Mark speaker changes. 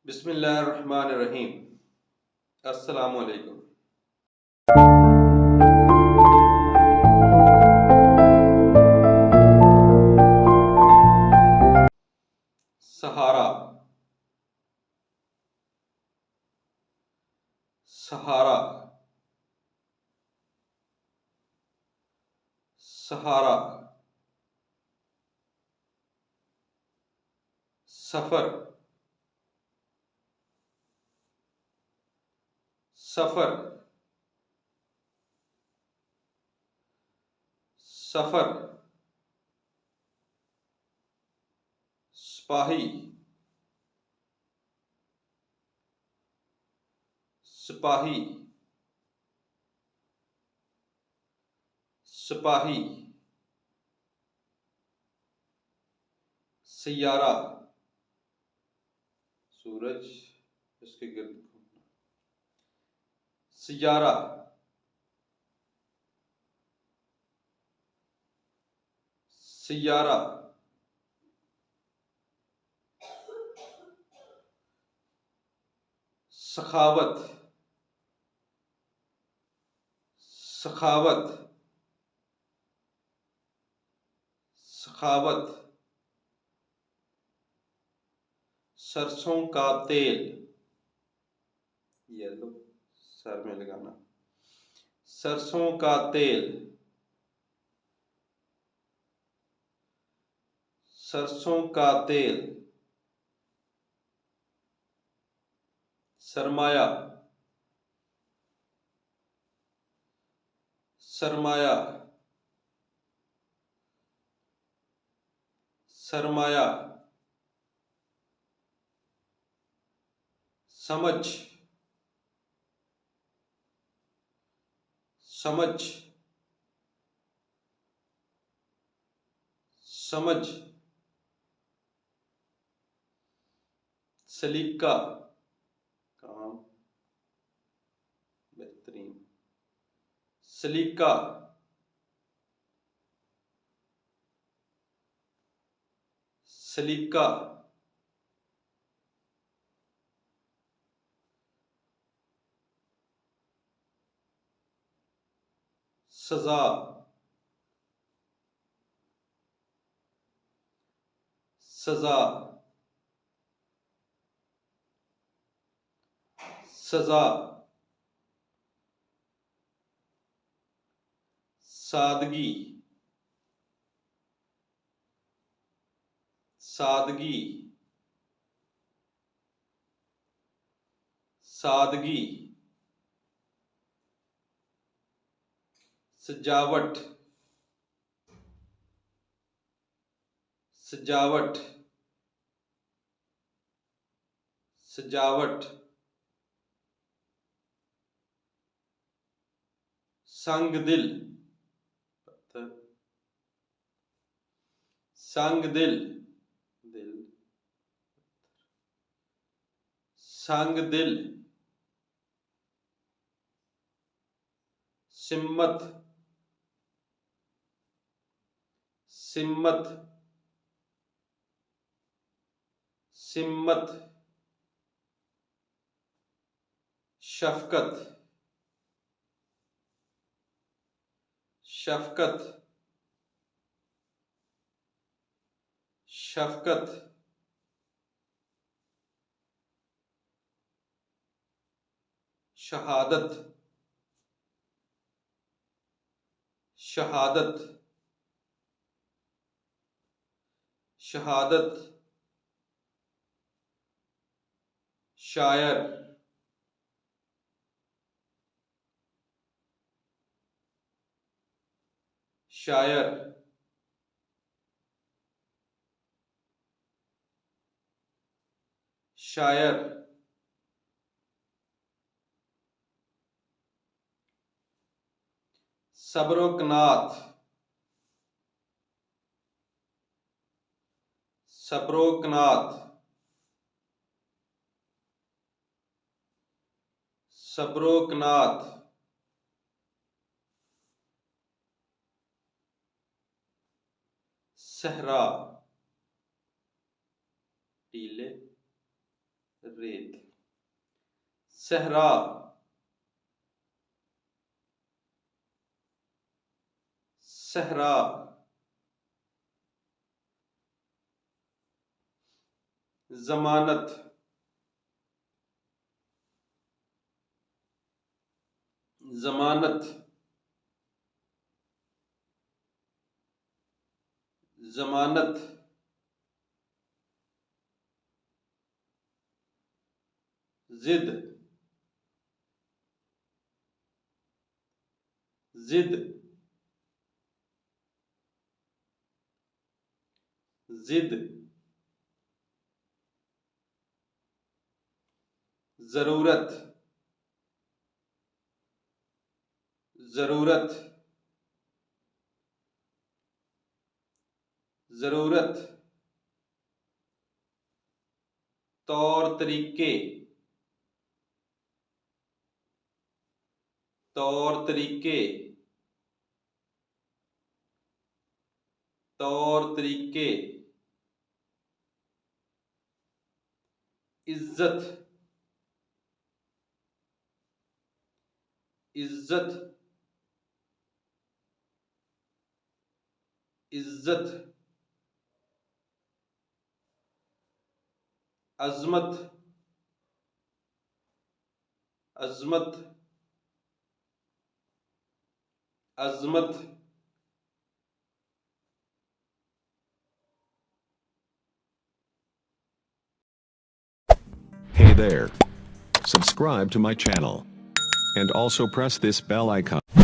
Speaker 1: बिस्मिल्लाहिर्रहमानिर्रहीम। अस्सलामु अलैकुम। सहारा, सहारा, सहारा। सफर, सफर, सफर। सिपाही, सिपाही, सिपाही। सैयारा, सूरज इसके गिर्द घूमना। सैयारा, सैयारा। सखावत, सखावत, सखावत। सरसों का तेल, येलो, सर में लगाना। सरसों का तेल, सरसों का तेल। सरमाया, सरमाया, सरमाया। समझ, समझ, समझ। सलीका, काम, बेहतरीन। सलीका, सलीका। सजा, सजा, सजा। सादगी, सादगी, सादगी। सजावट, सजावट, सजावट। संग दिल, पत्थर। संग दिल, दिल। संग दिल। सिम्मत, सिम्मत, सिम्मत। शफकत, शफकत, शफकत। शहादत, शहादत, शहादत। शायर, शायर। शायर। सब्रोकनाथ, सब्रोकनाथ, सब्रोकनाथ। सहरा, टीले, रेत। सहरा, सहरा। जमानत, जमानत। जमानत, जिद, जिद, जिद। जरूरत, जरूरत, जरूरत। तौर तरीके, तौर तरीके, तौर तरीके। इज्जत, इज्जत, इज्जत। अजमत, अजमत, अजमत।
Speaker 2: Hey there. Subscribe to my channel. And also press this bell icon.